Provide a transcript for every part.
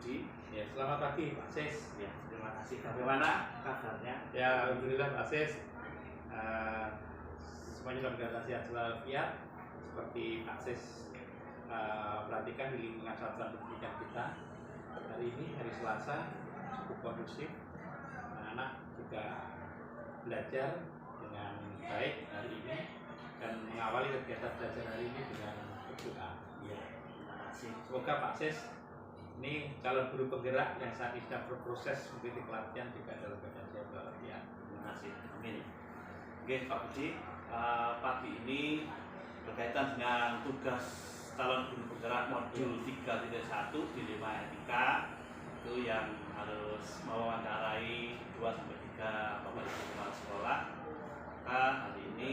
Budi. Ya, selamat pagi Pak Sis. Ya, terima kasih. Bagaimana kabarnya? Ya, alhamdulillah Pak Sis. Semuanya dalam keadaan sehat walafiat. Seperti Pak Sis perhatikan di lingkungan satuan pendidikan kita. Hari ini hari Selasa cukup kondusif. Anak-anak juga belajar dengan baik hari ini dan mengawali kegiatan belajar hari ini dengan berdoa. Ya, Terima kasih. semoga Pak Sis ini calon guru penggerak yang saat ini sedang berproses mengikuti pelatihan juga dalam keadaan sehat walafiat. Terima kasih. Amin. Oke, Pak Budi, pagi ini berkaitan dengan tugas calon guru penggerak modul 3.1 dilema etika itu yang harus mewawancarai 2-3 Bapak Ibu kepala sekolah. Maka hari ini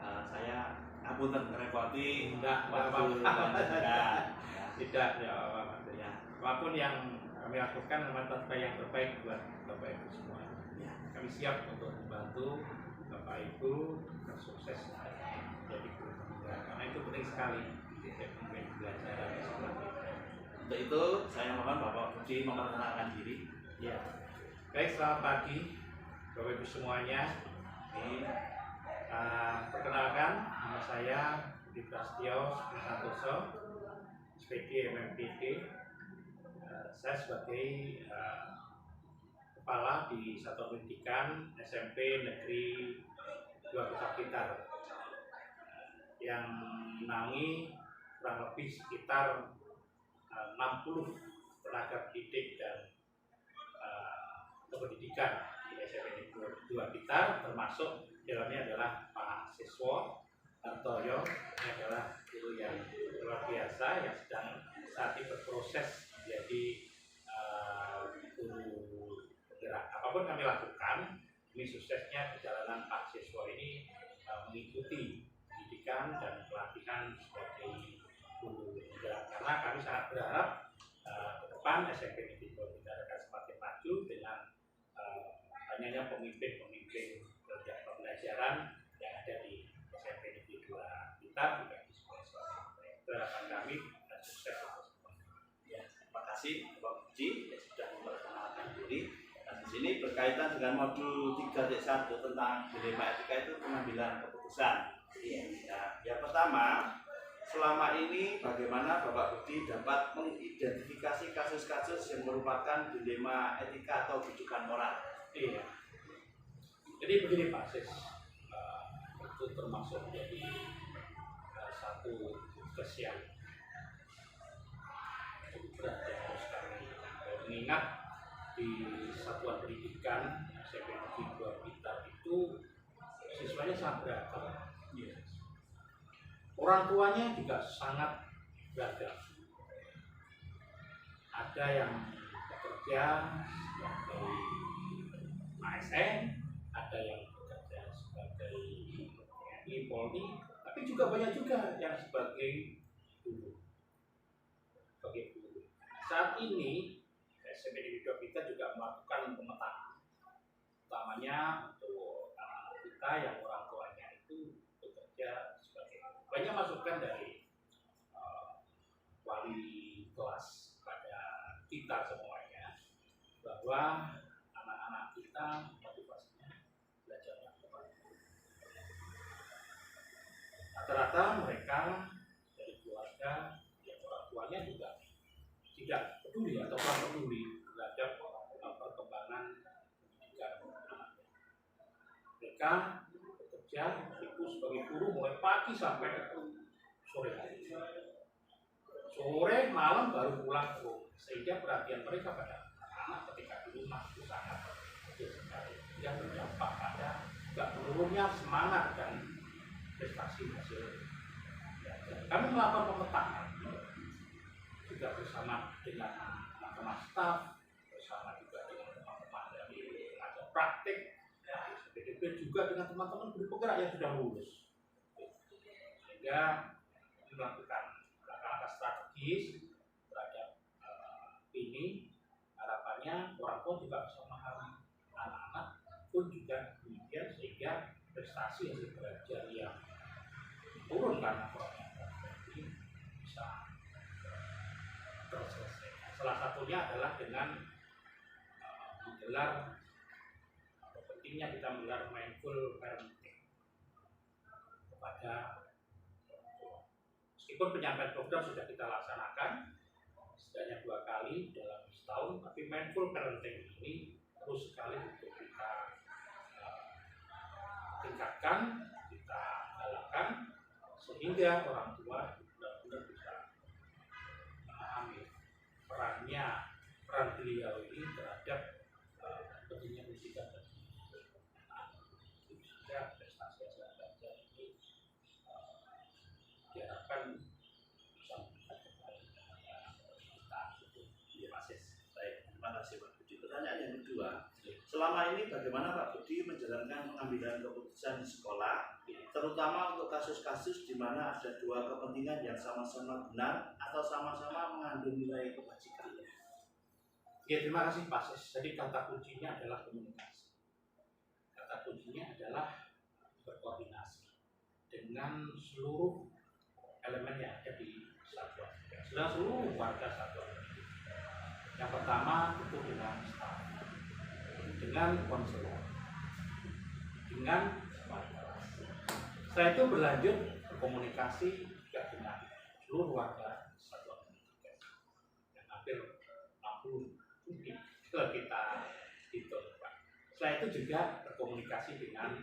saya apunten ngerepoti waktu panjenengan. Tidak, ya apa-apa. Ya. Apapun yang kami lakukan memang yang terbaik buat Bapak Ibu semua. Ya. Kami siap untuk membantu Bapak Ibu sukses jadi guru penggerak karena itu penting sekali di pembelajaran di sekolah kita. Untuk itu saya mohon Bapak Budi memperkenalkan diri. Ya, baik, selamat pagi Bapak Ibu semuanya. Ini perkenalkan, nama saya Budi Prasetyo Santoso, SPD MMPD. Saya sebagai kepala di Satuan Pendidikan SMP Negeri 2 Kota Blitar yang menaungi kurang lebih sekitar 60 tenaga pendidik dan kependidikan di SMP Negeri 2 Blitar, termasuk di dalamnya adalah Pak Siswo Hartoyo, ini adalah guru yang luar biasa yang sedang saat ini berproses menjadi guru penggerak. Apapun kami lakukan, ini suksesnya perjalanan Pak Siswo ini mengikuti pendidikan dan pelatihan sebagai guru penggerak. Karena kami sangat berharap ke depan SMP Negeri 2 Blitar akan semakin maju dengan banyaknya pemimpin-pemimpin pembelajaran yang ada di SMP Negeri 2 Blitar juga di sekolah-sekolah. Itu harapan kami dan sukses untuk semuanya. Ya, terima kasih Bapak Budi yang sudah memperkenalkan diri. Nah, di sini berkaitan dengan modul 3.1 tentang dilema etika itu pengambilan keputusan. Ya, yang pertama, selama ini bagaimana Bapak Budi dapat mengidentifikasi kasus-kasus yang merupakan dilema etika atau bidukan moral? Iya. Jadi begini Pak Sis, itu termasuk menjadi satu tugas yang cukup berat yang harus kami mengingat di satuan pendidikan SMP Negeri 2 Blitar itu siswanya sangat beragam. Yes. Orang tuanya juga sangat beragam. Ada yang bekerja sebagai ASN, ada yang bekerja sebagai TNI, Polri, tapi juga banyak juga yang sebagai guru. Saat ini SMP Negeri 2 Blitar juga melakukan pemetaan, utamanya untuk anak-anak kita yang orang tuanya itu bekerja sebagai banyak masukan dari wali kelas pada kita semuanya bahwa anak-anak kita motivasinya belajarnya kuat. Rata-rata mereka dari keluarga yang orang tuanya juga tidak peduli atau kurang peduli terhadap perkembangan pendidikan anaknya. Mereka bekerja itu sebagai guru mulai pagi sampai sore hari. Sore malam baru pulang ke rumah, sehingga perhatian mereka pada anak ketika di rumah itu sangat kecil sekali, yang berdampak pada juga menurunnya semangat dan prestasi hasil. Kami melakukan pemetaan juga bersama dengan teman-teman staf, bersama juga dengan teman-teman dari tenaga praktik, SPDB juga dengan teman-teman guru penggerak yang sudah lulus, sehingga melakukan langkah-langkah strategis terhadap ini. Harapannya orang tua juga bisa memahami anak-anak pun juga demikian, sehingga prestasi hasil belajar yang turun karena kurangnya ini bisa terselesaikan. salah satunya adalah dengan menggelar atau pentingnya kita menggelar mindful parenting kepada meskipun penyampaian program sudah kita laksanakan setidaknya 2 kali dalam setahun, tapi mindful parenting ini terus sekali untuk kita tingkatkan, kita galakkan sehingga orang tua benar-benar bisa memahami peran beliau ini terhadap pentingnya pendidikan dan sehingga prestasi hasil belajar ini diharapkan bisa meningkat kembali kita itu basis. Baik, terima kasih Pak Budi. Pertanyaan yang kedua, selama ini bagaimana Pak Budi menjalankan pengambilan keputusan di sekolah, terutama untuk kasus-kasus di mana ada dua kepentingan yang sama-sama benar atau sama-sama mengandung nilai kebajikan? Ya, terima kasih Pak Sis. Jadi kata kuncinya adalah komunikasi. Kata kuncinya adalah berkoordinasi dengan seluruh elemen yang ada di satuan, dengan seluruh warga satuan. Yang pertama itu dengan staf, dengan konselor, dengan masyarakat. Setelah itu berlanjut berkomunikasi juga dengan seluruh warga satuan pendidikan yang hampir 60 kalau kita hitung. Setelah itu juga berkomunikasi dengan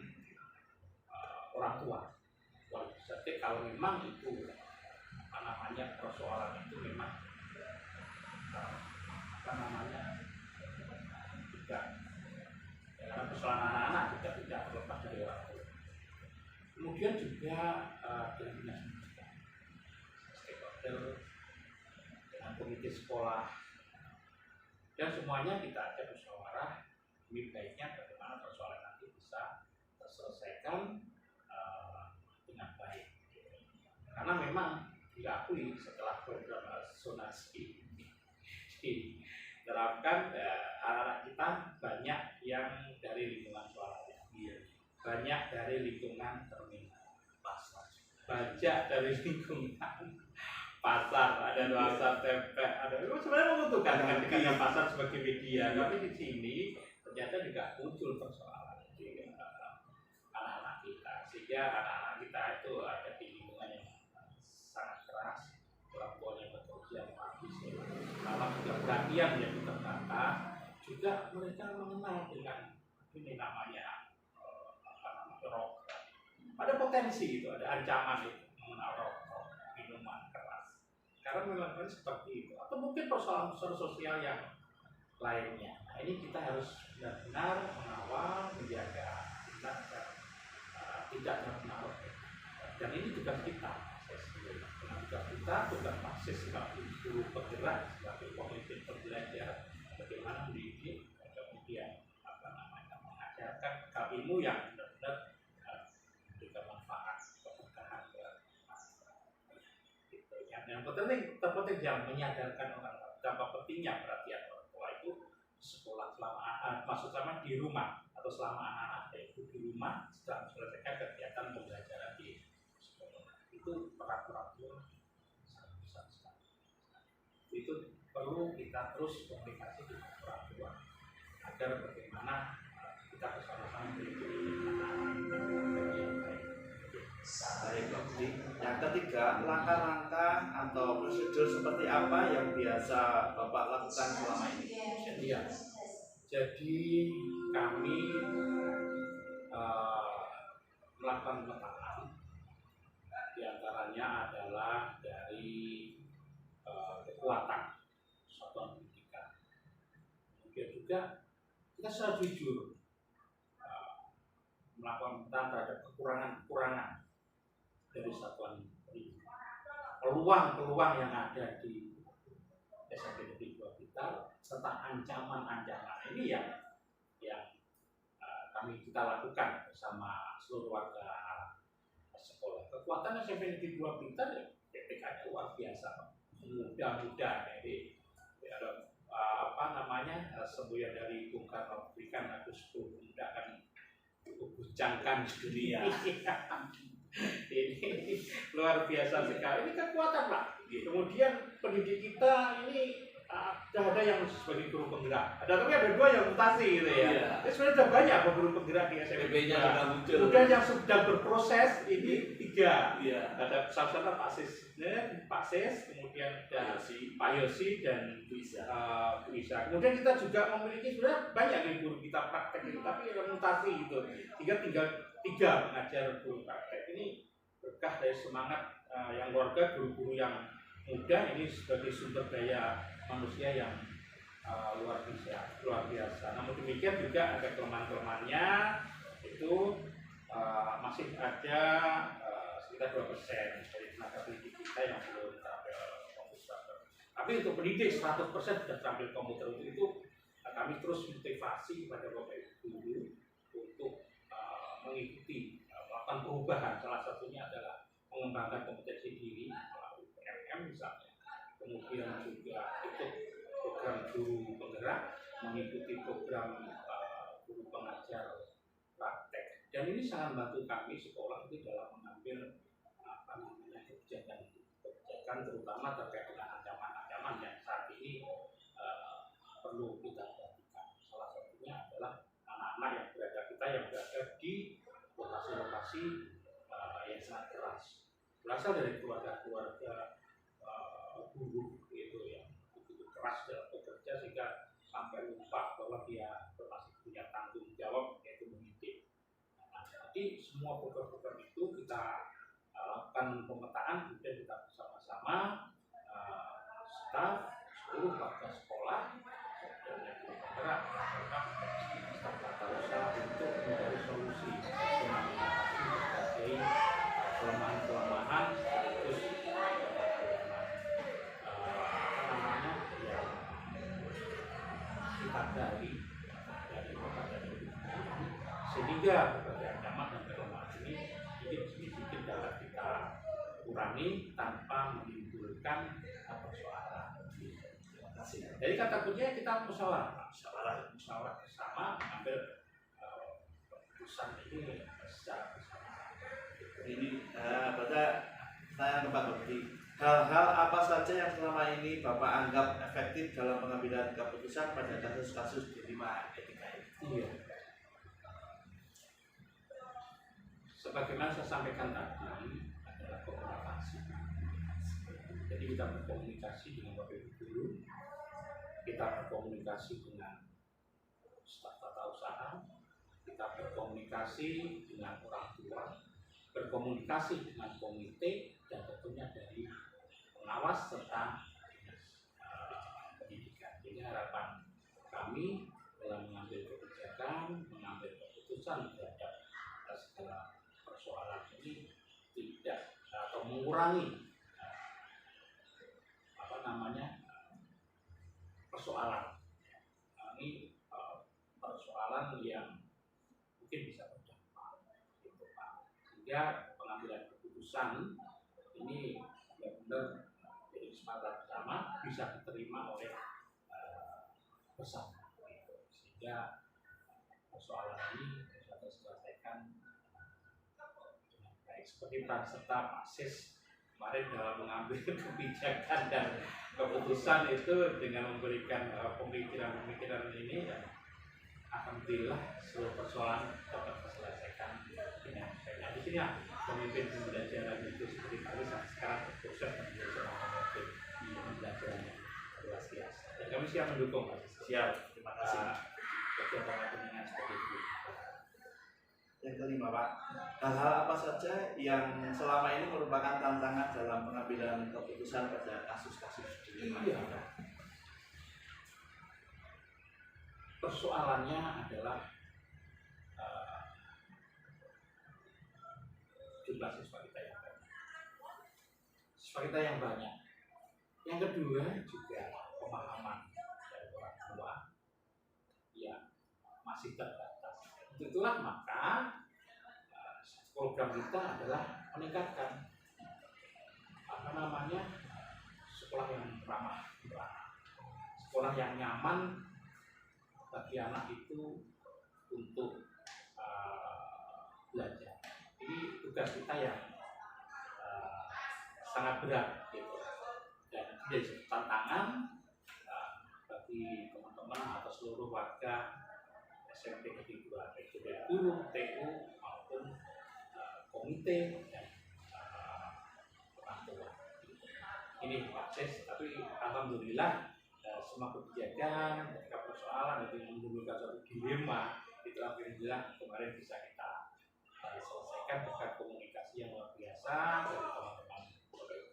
orang tua. Jadi kalau memang itu persoalan itu memang juga karena persoalan anak-anak juga tidak terlepas dari orang tua. Kemudian juga dengan dinas pendidikan, stakeholder, dengan komite sekolah, dan semuanya kita ajak musyawarah. Lebih baiknya bagaimana persoalan nanti bisa terselesaikan dengan baik. Karena memang diakui setelah program zonasi diterapkan, anak-anak kita banyak yang dari lingkungan swalayan, banyak dari lingkungan terminal, pasar, banyak dari lingkungan pasar, ada pasar tempe, ada sebenarnya menguntungkan dengan pasar sebagai media, tapi di sini ternyata juga muncul persoalan di anak-anak kita, sehingga anak-anak kita itu ada di lingkungan yang sangat keras, orang tuanya bekerja habis, malah juga perhatian yang terbatas, juga mereka mengenal dengan ini namanya rokok. Ada potensi itu, ada ancaman itu mengenal rokok, minuman keras. Karena memang seperti itu, atau mungkin persoalan sosial yang lainnya. Nah, ini kita harus benar-benar mengawal, menjaga kita agar tidak terpengaruh. Dan ini tugas kita, tugas kita, tugas Paksis sebagai guru penggerak, sebagai pemimpin pembelajar, bagaimana mendidik, kemudian mengajarkan ilmu yang benar-benar memberikan manfaat, keberkahan yang terpenting yang menyadarkan orang betapa pentingnya perhatian orang tua itu sekolah selama maksud sama di rumah atau selama anak-anak itu di rumah sedang menyelesaikan kegiatan pembelajaran di sekolah, itu peran orang tua sangat besar sekali. Itu perlu kita terus komunikasi dengan orang tua agar bagaimana kita bersama-sama melindungi anak-anak yang baik. Baik, Pak Budi. Yang ketiga, langkah-langkah atau prosedur seperti apa yang biasa Bapak lakukan selama ini? Iya. Jadi kami melakukan pemetaan, diantaranya adalah dari kekuatan satuan pendidikan. Kemudian juga kita secara jujur melakukan pemetaan terhadap kekurangan-kekurangan dari satuan pendidikan, peluang-peluang yang ada di SMP Negeri 2 Blitar, serta ancaman-ancaman ini yang kita lakukan bersama seluruh warga sekolah. Kekuatan SMP Negeri 2 Blitar ya PPK-nya luar biasa, mudah-mudah. Jadi semboyan dari Bung Karno berikan aku 10 muda kan guncangkan dunia. Ini luar biasa sekali, ini kekuatan Pak. Kemudian pendidik kita ini ada yang sebagai guru penggerak, tapi ada 2 yang mutasi gitu ya. Iya. Sebenarnya sudah banyak guru penggerak di SMP. PP-nya sudah muncul. Kemudian yang sedang berproses ini 3. Iya. Ada salah Pak Sis, kemudian ada Pak Yosi dan Bu Isa. Kemudian kita juga memiliki sebenarnya banyak nih guru kita praktek itu, tapi yang mutasi gitu. Tinggal 3 mengajar guru praktek. Ini berkah dari semangat yang keluarga guru-guru yang muda ini sebagai sumber daya manusia yang luar biasa. Namun demikian juga ada kelemahan-kelemahannya, itu masih ada sekitar 2% dari tenaga pendidik kita yang belum terampil komputer. Tapi untuk pendidik 100% sudah terampil komputer. Untuk itu kami terus motivasi kepada Bapak Ibu guru untuk mengikuti melakukan perubahan. Salah satunya adalah mengembangkan kompetensi diri melalui PMM misalnya. Kemudian juga ikut program guru penggerak, mengikuti program guru pengajar praktek. Dan ini sangat membantu kami sekolah itu dalam mengambil kebijakan terutama terkait dengan ancaman-ancaman yang saat ini perlu kita perhatikan. Salah satunya adalah anak-anak yang berada di lokasi-lokasi yang sangat keras, berasal dari keluarga-keluarga guru gitu yang begitu keras dalam bekerja sehingga sampai lupa bahwa dia masih punya tanggung jawab yaitu mendidik. Jadi semua program-program itu kita lakukan pemetaan, kemudian kita bersama-sama staf, seluruh warga sekolah dan yang bergerak staf tata usaha untuk mencari solusi mengatasi berbagai kelemahan-kelemahan sekaligus dari sehingga berbagai ancaman dan kelemahan ini sedikit dapat kita kurangi tanpa menimbulkan persoalan. Jadi kata kuncinya kita musyawarah bersama mengambil keputusan ini secara bersama. Ini pada saya tempat bukti. Hal-hal apa saja yang selama ini Bapak anggap efektif dalam pengambilan keputusan pada kasus-kasus di 5 etika ini? Iya. Sebagaimana saya sampaikan tadi adalah komunikasi. Jadi kita berkomunikasi dengan Bapak Ibu guru, kita berkomunikasi dengan staf tata usaha, kita berkomunikasi dengan orang tua, berkomunikasi dengan komite dan tentunya dari pengawas serta pendidikan. Jadi harapan kami dalam mengambil kebijakan, mengambil keputusan terhadap segala persoalan ini tidak atau mengurangi persoalan. Ini persoalan yang mungkin bisa berdampak, gitu Pak. Sehingga pengambilan keputusan ini benar-benar jadi kesepakatan bersama bisa diterima oleh bersama, gitu. Sehingga persoalan ini bisa terselesaikan dengan baik. Seperti peran serta Pak Sis kemarin dalam mengambil kebijakan dan keputusan itu dengan memberikan pemikiran-pemikiran ini, ya, alhamdulillah seluruh persoalan dapat terselesaikan dengan baik. Nah, di sini pemimpin pembelajaran itu seperti kami sekarang berproses menjadi seorang pemimpin di pembelajaran yang luar biasa. Dan kami siap mendukung, Pak. Siap, terima kasih. Kegiatan dengan seperti itu. Yang kelima Pak, hal-hal apa saja yang selama ini merupakan tantangan dalam pengambilan keputusan pada kasus-kasus di lima etika? Persoalannya adalah jumlah siswa kita yang banyak. Siswa kita yang banyak. Yang kedua juga pemahaman dari orang tua yang masih terbatas. Untuk itulah maka program kita adalah meningkatkan sekolah yang ramah, sekolah yang nyaman bagi anak itu untuk belajar. Ini tugas kita yang sangat berat, gitu. Dan jadi tantangan bagi teman-teman atau seluruh warga SMP Negeri 2, baik itu dari guru, TU maupun komite dan orang tua. Ini akses, tapi alhamdulillah semua kebijakan ketika persoalan itu menimbulkan suatu dilema itu alhamdulillah kemarin bisa kita selesaikan berkat komunikasi yang luar biasa dari teman-teman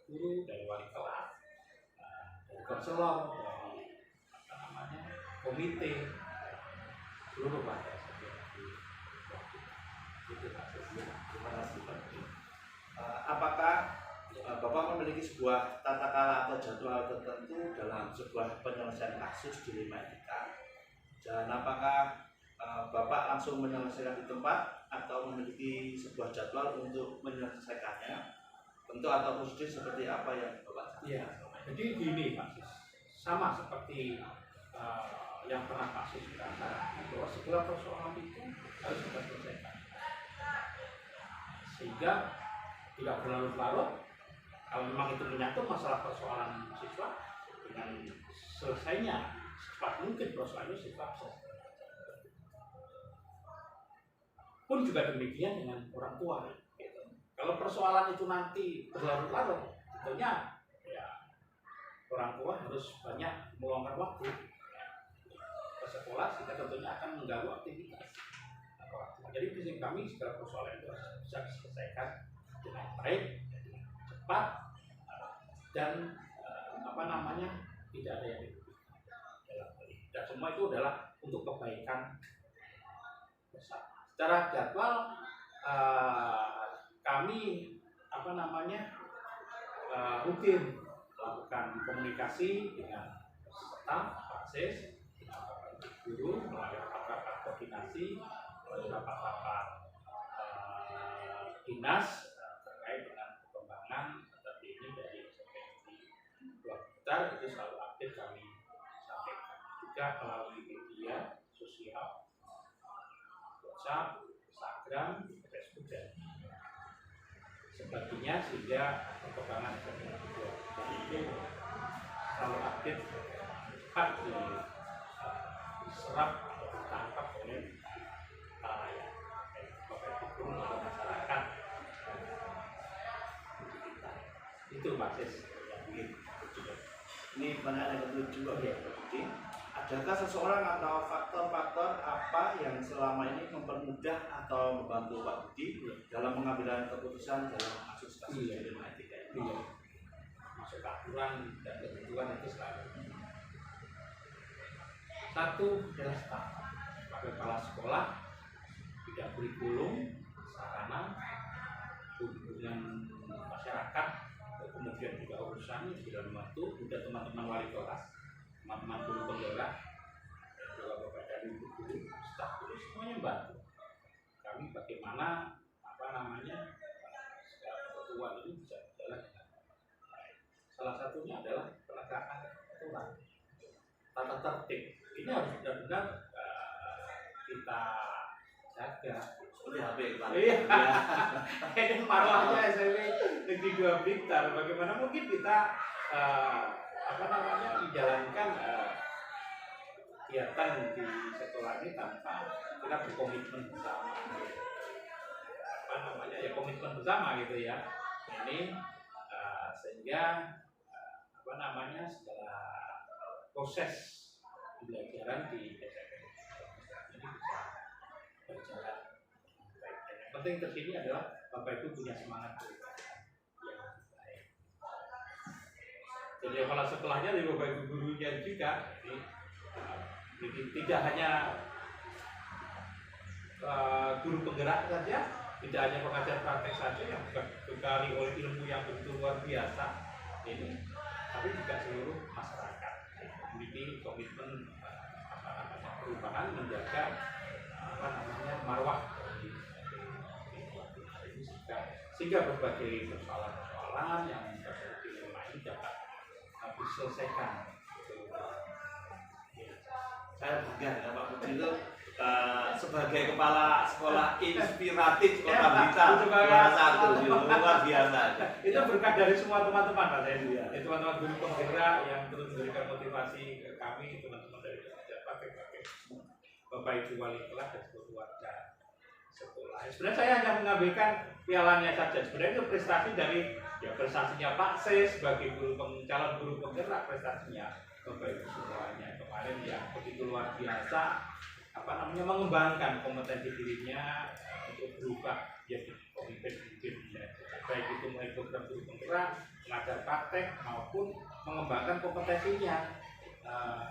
guru, dari wali kelas, dari konselor, dari komite, seluruh warga itu aksesnya. Terima kasih Pak. Apakah Bapak memiliki sebuah tata cara atau jadwal tertentu dalam sebuah penyelesaian kasus dilema etika? Dan apakah Bapak langsung menyelesaikan di tempat atau memiliki sebuah jadwal untuk menyelesaikannya? Bentuk atau prosedur seperti apa yang Bapak? Iya, jadi gini Pak, sama seperti yang pernah kasus kita bahwa segala persoalan itu harus kita selesaikan sehingga tidak berlarut-larut. Kalau memang itu menyangkut masalah persoalan siswa, dengan selesainya secepat mungkin persoalan itu siswa bisa. Pun juga demikian dengan orang tua. Gitu. Kalau persoalan itu nanti berlarut-larut, tentunya ya orang tua harus banyak meluangkan waktu ke sekolah, sehingga tentunya akan mengganggu aktivitas. Jadi prinsip kami segala persoalan itu harus bisa diselesaikan dengan baik, cepat, dan tidak ada yang dirugikan. Dan semua itu adalah untuk kebaikan bersama. Secara jadwal kami rutin melakukan komunikasi dengan staf, akses, dengan bapak guru, melalui rapat-rapat koordinasi, melalui rapat-rapat dinas terkait dengan perkembangan terkini dari sekitar itu selalu update kami sampaikan juga melalui media sosial, WhatsApp, Instagram, Facebook dan sebagainya, sehingga perkembangan itu selalu update cepat diserap atau ditangkap oleh halayak, baik hukum atau masyarakat. Itu basis yang ingin. Ini pertanyaan yang kedua juga ya Pak Budi. Adakah seseorang atau faktor-faktor apa yang selama ini mempermudah atau membantu Pak Budi dalam pengambilan keputusan dalam kasus-kasus dilema etika ini? Iya. Masuk aturan dan ketentuan itu selalu. Satu adalah staf, kepala sekolah, bidang kurikulum, sarana, hubungan masyarakat, kemudian juga urusan sudah membantu, juga teman-teman wali kelas, teman-teman guru penggerak, dan juga bapak dari guru, staf guru semuanya membantu. Kami bagaimana segala ketentuan ini bisa berjalan dengan baik. Salah satunya adalah penegakan aturan, tata tertib. Ini harus benar-benar kita jaga. Seperti HP Pak. Iya. Ini marwahnya SMP Negeri 2 Blitar. Bagaimana mungkin kita menjalankan kegiatan di sekolah ini tanpa kita berkomitmen bersama. Komitmen bersama gitu ya. Ini sehingga segala proses pembelajaran di SMP ini bisa berjalan baik. Dan yang penting tersini adalah Bapak Ibu punya semangat yang baik. Jadi kepala sekolahnya dari Bapak Ibu gurunya juga. Jadi tidak hanya guru penggerak saja, tidak hanya pengajar praktek saja yang dibekali oleh ilmu yang begitu luar biasa ini, tapi juga seluruh masyarakat memiliki komitmen perubahan menjaga marwah sehingga berbagai persoalan yang terjadi ini dapat diselesaikan. Saya bangga ya Pak Budi itu sebagai kepala sekolah inspiratif Kota Blitar Itu juara 1 luar biasa. Itu berkat dari semua teman-teman Pak saya ya. Teman-teman guru penggerak yang terus memberikan motivasi ke kami, teman-teman dari pekerja pakai Bapak Ibu wali kelas dan keluarga sekolah. Sebenarnya saya hanya mengambilkan pialanya saja. Sebenarnya itu prestasi dari prestasinya Pak C sebagai calon guru penggerak, prestasinya Bapak Ibu semuanya kemarin yang begitu luar biasa mengembangkan kompetensi dirinya untuk berubah menjadi pemimpin baik itu mulai program guru penggerak, mengajar praktek maupun mengembangkan kompetensinya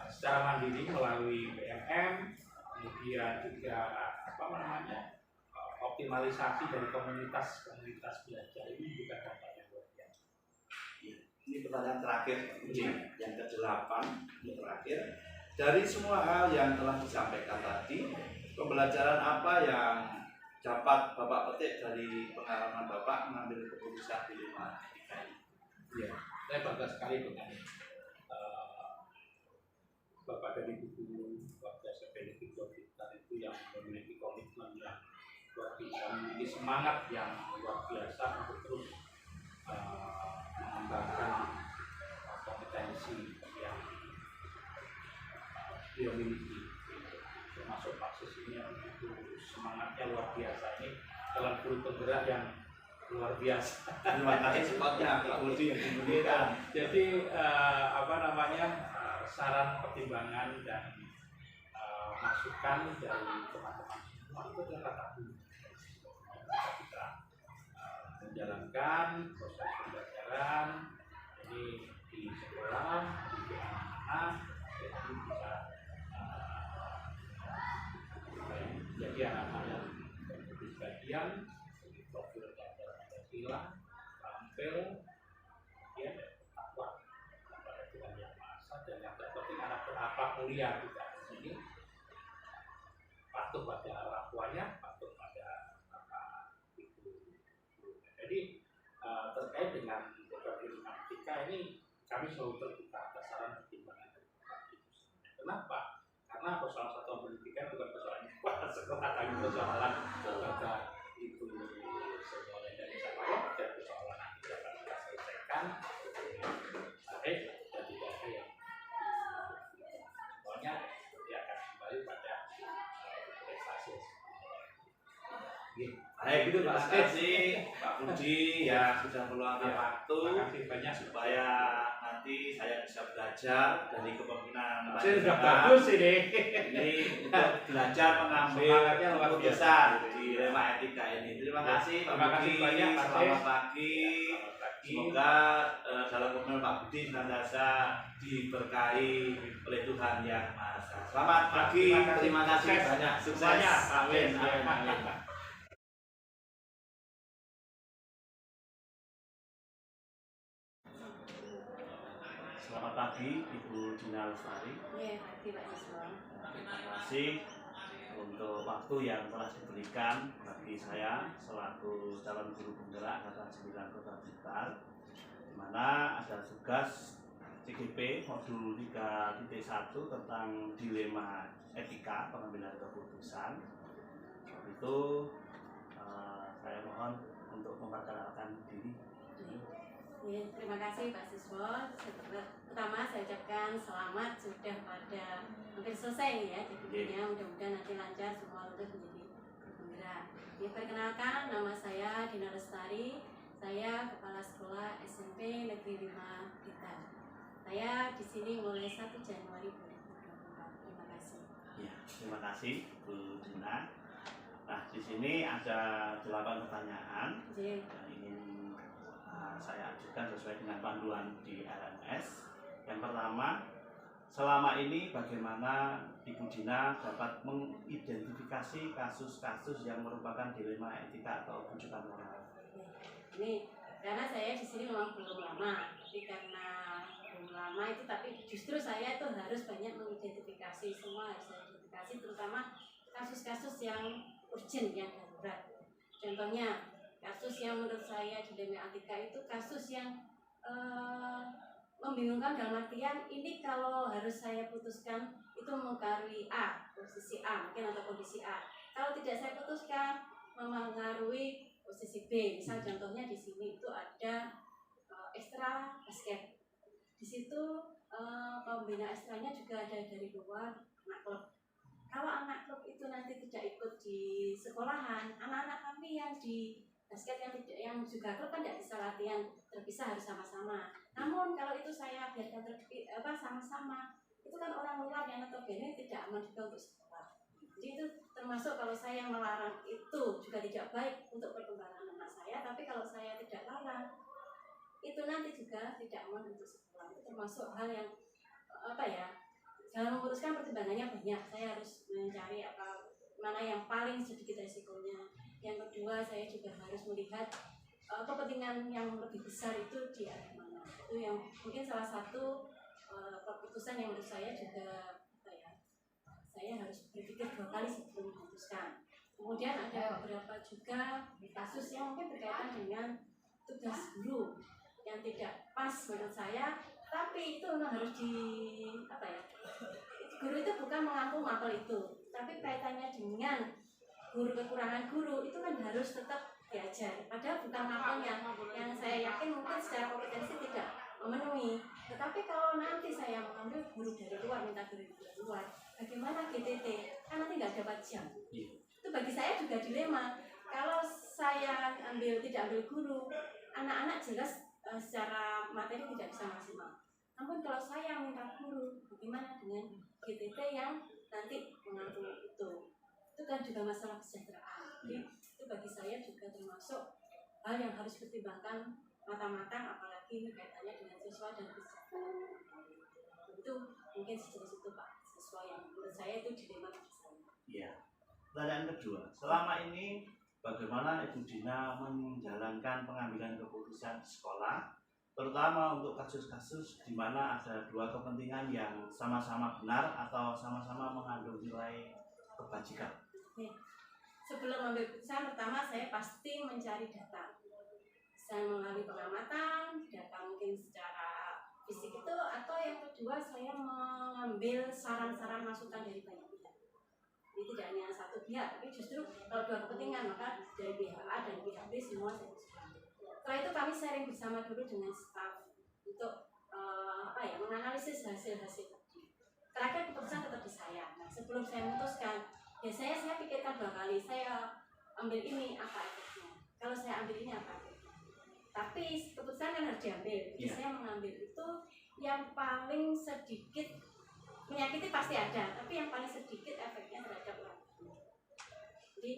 secara mandiri melalui BMM, kemudian juga optimalisasi dari komunitas belajar ini juga dampaknya luar biasa. Ini pertanyaan terakhir, yang ke-8 yang terakhir. Dari semua hal yang telah disampaikan tadi, pembelajaran apa yang dapat Bapak petik dari pengalaman Bapak mengambil keputusan di Lima Etika ini? Ya, saya bangga sekali dengan Bapak dari guru warga SMP Negeri 2 Blitar itu yang memiliki komitmen yang luar biasa, memiliki semangat yang luar biasa untuk terus mengembangkan kompetensi yang dia miliki, termasuk Pak Sis ini yang itu semangatnya luar biasa. Ini dalam guru penggerak yang luar biasa. Terima kasih sebabnya Pak Budi yang diberikan. Jadi saran pertimbangan dan masukan dari teman-teman semua itu adalah kata kunci kita menjalankan proses pembelajaran ini di sekolah, di anak-anak, jadi bisa jadi anak-anak yang menjadi bagian dari profil pelajaran Pancasila, tampil, ya, takwa kepada Tuhan Yang Maha Esa, dan yang terpenting anak berakhlak mulia juga di sini, patuh pada orang tuanya, patuh pada ibu. Jadi terkait dengan program Lima Etika ini kami selalu terbuka atas saran pertimbangan dari Bapak Ibu. Kenapa? Karena persoalan satuan pendidikan bukan persoalan sekolah, tapi persoalan Bapak Ibu semuanya dari saya dan persoalan nanti akan kita selesaikan dengan baik dan tidak ada yang semuanya dia akan kembali pada prestasi. Baik, terima kasih Pak Budi yang sudah meluangkan waktu banyak supaya nanti saya bisa belajar dari kepemimpinan Pak sudah Jendral. bagus ini. Ini untuk belajar mengambil Semangatnya luar keputusan biasa. di Lima Etika ini. Terima kasih Pak Terima kasih Budi. banyak, Pak Selamat Sis. pagi. Semoga dalam kepemimpinan Pak Budi senantiasa diberkahi oleh Tuhan Yang Maha Esa. Selamat pagi. Terima kasih banyak. Sukses. Banyak. Amin. Amin. Amin. Selamat pagi Ibu Dina Lestari. Iya, pagi Pak Siswa. Terima kasih untuk waktu yang telah diberikan bagi saya selaku calon guru penggerak Angkatan 9 Kota Blitar, di mana ada tugas CGP modul 3.1 tentang dilema etika pengambilan keputusan. Sebab itu saya mohon untuk memperkenalkan diri. Ya, terima kasih Pak Siswa. Pertama saya ucapkan selamat sudah pada hampir selesai nih ya CGP-nya. Mudah-mudahan nanti lancar semua lulus menjadi guru penggerak. Ya, perkenalkan nama saya Dina Lestari. Saya kepala sekolah SMP Negeri 5 Blitar. Saya di sini mulai 1 Januari 2024. Terima kasih. Ya, terima kasih Bu Dina. Nah, di sini ada 8 pertanyaan Jadi, yang ingin saya ajukan sesuai dengan panduan di LMS. Yang pertama, selama ini bagaimana Ibu Dina dapat mengidentifikasi kasus-kasus yang merupakan dilema etika atau bujukan moral? ini karena saya di sini memang belum lama, tapi karena belum lama itu, tapi justru saya itu harus banyak mengidentifikasi, semua harus saya identifikasi, terutama kasus-kasus yang urgent, yang darurat. Contohnya kasus yang menurut saya dilema etika itu kasus yang membingungkan, dalam artian ini kalau harus saya putuskan itu mempengaruhi A, posisi A mungkin atau kondisi A, kalau tidak saya putuskan memengaruhi posisi B. Misal contohnya di sini itu ada ekstra basket. Di situ pembina ekstranya juga ada dari luar anak klub. Kalau anak klub itu nanti tidak ikut di sekolahan, anak-anak kami yang di basket yang juga klub kan tidak bisa latihan terpisah, harus sama-sama. Namun kalau itu saya biarkan sama-sama, itu kan orang luar yang notabene tidak aman juga untuk sekolah. Jadi itu termasuk kalau saya melarang itu juga tidak baik untuk perkembangan anak saya. Tapi kalau saya tidak larang, itu nanti juga tidak aman untuk sekolah. Itu termasuk hal yang dalam memutuskan pertimbangannya banyak. Saya harus mencari mana yang paling sedikit resikonya. Yang kedua, saya juga harus melihat kepentingan yang lebih besar itu di arah mana. Itu yang mungkin salah satu keputusan yang menurut saya juga saya harus berpikir 2 kali sebelum memutuskan. Kemudian ada beberapa juga kasus yang mungkin berkaitan dengan tugas guru yang tidak pas menurut saya, tapi itu harus guru itu bukan mengaku mapel itu, tapi kaitannya dengan kekurangan guru itu kan harus tetap diajar. Padahal bukan mapel yang saya yakin mungkin secara kompetensi tidak memenuhi. Tetapi kalau nanti saya mengambil guru dari luar, minta guru dari luar, bagaimana GTT? Kan nanti nggak dapat jam. Itu bagi saya juga dilema. Kalau saya tidak ambil guru, anak-anak jelas secara materi tidak bisa maksimal. Namun kalau saya minta guru, bagaimana dengan GTT yang nanti mengatur itu? Itu kan juga masalah kesejahteraan. Jadi itu bagi saya juga termasuk hal yang harus dipertimbangkan matang-matang, apalagi kaitannya dengan siswa dan kesejahteraan. Itu mungkin sejenis itu Pak, siswa yang menurut saya itu dilema bagi saya. Iya. Pertanyaan kedua, selama ini bagaimana Ibu Dina menjalankan pengambilan keputusan di sekolah, terutama untuk kasus-kasus di mana ada 2 kepentingan yang sama-sama benar atau sama-sama mengandung nilai kebajikan? Sebelum mengambil keputusan, pertama saya pasti mencari data. Saya melalui pengamatan, data mungkin secara fisik itu, atau yang kedua saya mengambil saran-saran masukan dari banyak pihak. Jadi tidak hanya satu pihak, tapi justru kalau 2 kepentingan, maka dari pihak A dan pihak B semua saya masukan. Setelah itu kami sharing bersama dulu dengan staf untuk menganalisis hasil-hasil tadi. Terakhir keputusan tetap di saya. Nah, sebelum saya memutuskan, biasanya saya pikirkan 2 kali. Saya ambil ini apa efeknya? Kalau saya ambil ini apa efeknya? Tapi keputusan kan harus diambil. Jadi saya mengambil itu yang paling sedikit menyakiti pasti ada, tapi yang paling sedikit efeknya terhadap orang. Jadi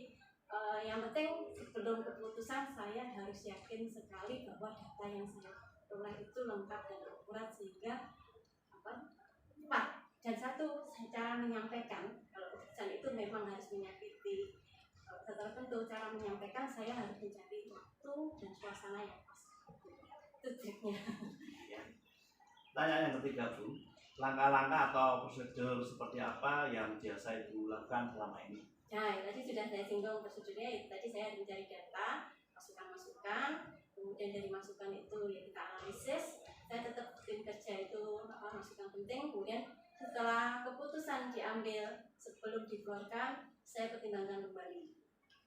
yang penting sebelum keputusan saya harus yakin sekali bahwa data yang saya peroleh itu lengkap dan akurat sehingga tepat. Dan satu, cara menyampaikan, kalau keputusan itu memang harus menyakiti tertentu, cara menyampaikan saya harus mencari waktu dan suasana yang pas. Itu triknya. Pertanyaan yang ketiga, Bu, langkah-langkah atau prosedur seperti apa yang biasa Ibu lakukan selama ini? Nah, tadi sudah saya singgung prosedurnya. Tadi saya mencari data, masukan-masukan, kemudian dari masukan itu ya kita analisis. Saya tetap tim kerja itu masukan penting. Kemudian setelah keputusan diambil sebelum dikeluarkan, saya pertimbangkan kembali.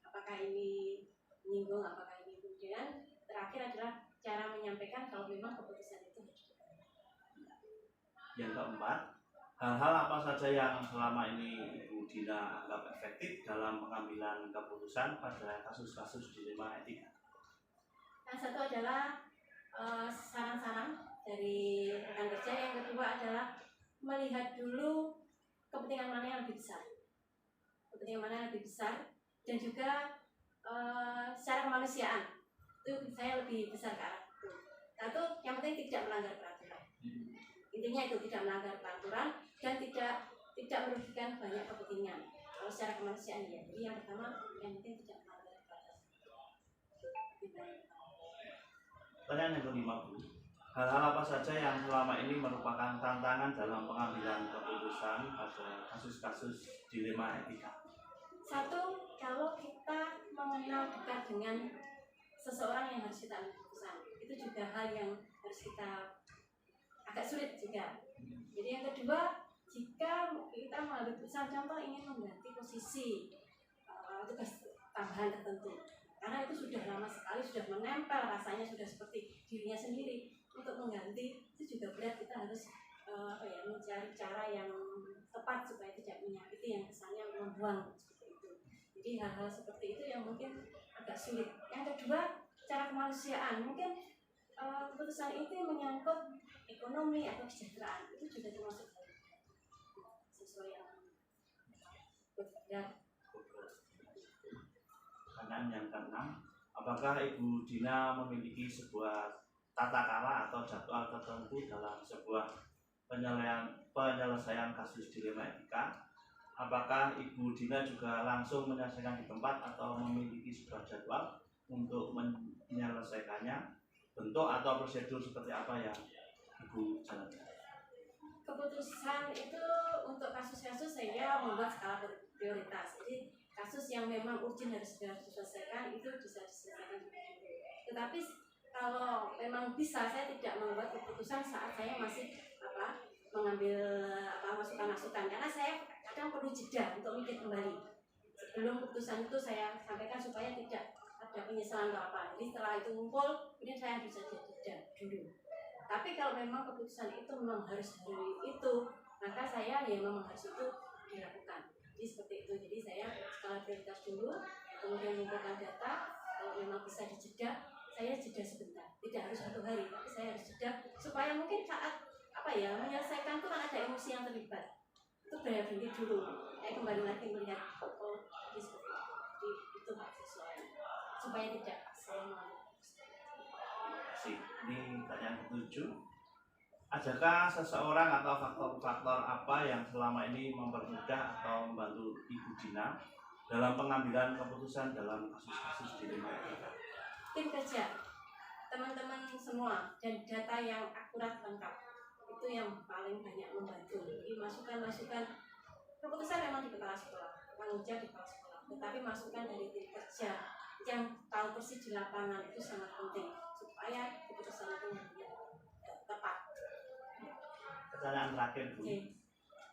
Apakah ini menyinggung, apakah ini kemudian terakhir adalah cara menyampaikan kalau memang keputusan itu harus diambil. Yang keempat, hal-hal apa saja yang selama ini Ibu Dina anggap efektif dalam pengambilan keputusan pada kasus-kasus dilema etika? Yang satu adalah saran-saran dari rekan kerja. Yang kedua adalah melihat dulu kepentingan mana yang lebih besar. Kepentingan mana yang lebih besar dan juga secara kemanusiaan itu saya lebih besar ke arah itu. Satu, yang penting tidak melanggar peraturan. Intinya itu tidak melanggar peraturan dan tidak merugikan banyak kepentingan. Kalau secara kemanusiaan ya. Jadi yang pertama yang penting tidak melanggar peraturan. Pertanyaan yang kelima, Bu, hal-hal apa saja yang selama ini merupakan tantangan dalam pengambilan keputusan pada kasus-kasus dilema etika? Satu, kalau kita mengenal dekat dengan seseorang yang harus kita ambil keputusan, itu juga hal yang harus kita agak sulit juga. Jadi yang kedua, jika kita mengambil keputusan, contoh ingin mengganti posisi tugas tambahan tertentu, karena itu sudah lama sekali, sudah menempel, rasanya sudah seperti dirinya sendiri. Untuk mengganti itu juga berat, kita harus mencari cara yang tepat supaya tidak menyakiti yang kesannya membuang seperti itu. Jadi hal-hal seperti itu yang mungkin agak sulit. Yang kedua, cara kemanusiaan. Mungkin keputusan itu menyangkut ekonomi atau kesejahteraan, itu juga termasuk sesuai yang berbeda. Pertanyaan yang keenam, apakah Ibu Dina memiliki sebuah tata cara atau jadwal tertentu dalam sebuah penyelesaian kasus dilema etika? Apakah Ibu Dina juga langsung menyelesaikan di tempat atau memiliki sebuah jadwal untuk menyelesaikannya? Bentuk atau prosedur seperti apa yang Ibu jalankan? Keputusan itu untuk kasus-kasus saya membuat skala prioritas. Jadi kasus yang memang urgent harus diselesaikan itu bisa diselesaikan. Tetapi kalau memang bisa, saya tidak membuat keputusan saat saya masih mengambil masukan-masukan, karena saya kadang perlu jeda untuk mikir kembali sebelum keputusan itu saya sampaikan supaya tidak ada penyesalan atau apa. Jadi setelah itu ngumpul, kemudian saya bisa jeda dulu. Tapi kalau memang keputusan itu memang harus hari itu, maka saya ya memang harus itu dilakukan. Jadi seperti itu. Jadi saya skala prioritas dulu, kemudian mengumpulkan data. Kalau memang bisa dijeda, saya jeda sebentar. Tidak harus 1 hari, tapi saya harus jeda supaya mungkin saat menyelesaikan itu kan ada emosi yang terlibat. Itu berhenti dulu. Saya kembali lagi melihat ini seperti itu. Jadi itu sesuai supaya tidak selama. Ini pertanyaan ke-7. Adakah seseorang atau faktor-faktor apa yang selama ini mempermudah atau membantu Ibu Dina dalam pengambilan keputusan dalam kasus-kasus dilema etika? Tim kerja, teman-teman semua, dan data yang akurat lengkap itu yang paling banyak membantu. Jadi masukan-masukan keputusan memang di kepala sekolah, tanggung jawab di kepala sekolah, tetapi masukan dari tim kerja yang tahu persis di lapangan itu sangat penting supaya keputusan itu tepat. Pertanyaan terakhir, Bu. Okay.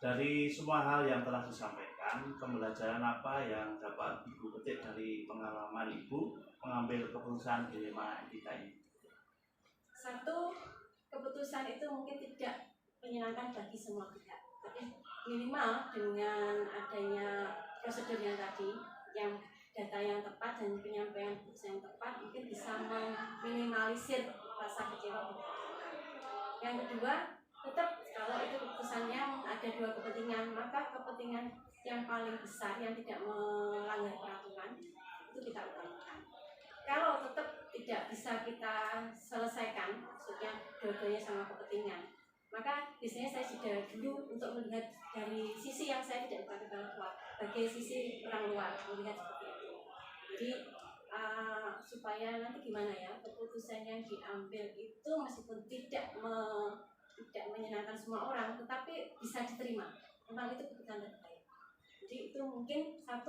Dari semua hal yang telah disampaikan, pembelajaran apa yang dapat Ibu petik dari pengalaman Ibu mengambil keputusan dilema etika ini? 1, keputusan itu mungkin tidak menyenangkan bagi semua pihak, tapi minimal dengan adanya prosedur yang tadi, yang data yang tepat dan penyampaian keputusan yang tepat, mungkin bisa meminimalisir rasa kecewa. Yang kedua, tetap kalau itu keputusannya ada 2 kepentingan, maka kepentingan yang paling besar yang tidak melanggar peraturan itu kita utamakan. Kalau tetap tidak bisa kita selesaikan, maksudnya dua-duanya sama kepentingan, maka biasanya saya jeda dulu untuk melihat dari sisi yang saya tidak dapat keluar, bagi sisi orang luar melihat seperti itu. Jadi supaya nanti gimana ya, keputusan yang diambil itu meskipun tidak menyenangkan semua orang, tetapi bisa diterima. Memang itu keputusan terbaik. Jadi itu mungkin 1,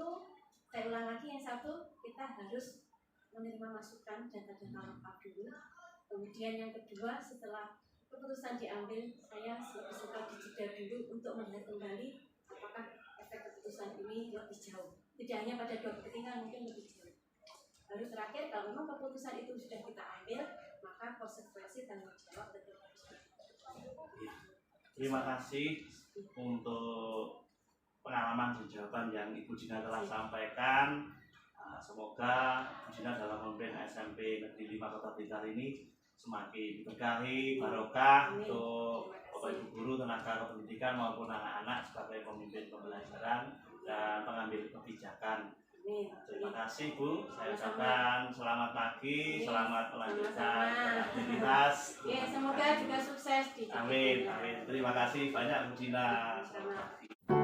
saya ulang lagi, yang 1 kita harus menerima masukan data-data lengkap dulu. Kemudian yang kedua, setelah keputusan diambil, saya suka dijeda dulu untuk melihat kembali apakah efek keputusan ini lebih jauh. Tidak hanya pada 2 kepentingan, mungkin lebih jauh. Baru terakhir, kalau memang keputusan itu sudah kita ambil, maka konsekuensi tanggung jawab tetap harus diambil. Terima kasih untuk pengalaman dan jawaban yang Ibu Dina telah sampaikan. Semoga Ibu Dina dalam memimpin SMP Negeri 5 Kota Blitar ini semakin diberkahi, barokah untuk Bapak Ibu guru, tenaga kependidikan maupun anak-anak sebagai pemimpin pembelajaran dan pengambil kebijakan. Terima kasih Bu, saya ucapkan selamat pagi, selamat melanjutkan aktivitas. Semoga juga sukses di Amin, amin. Terima kasih banyak Bu Dina. Selamat.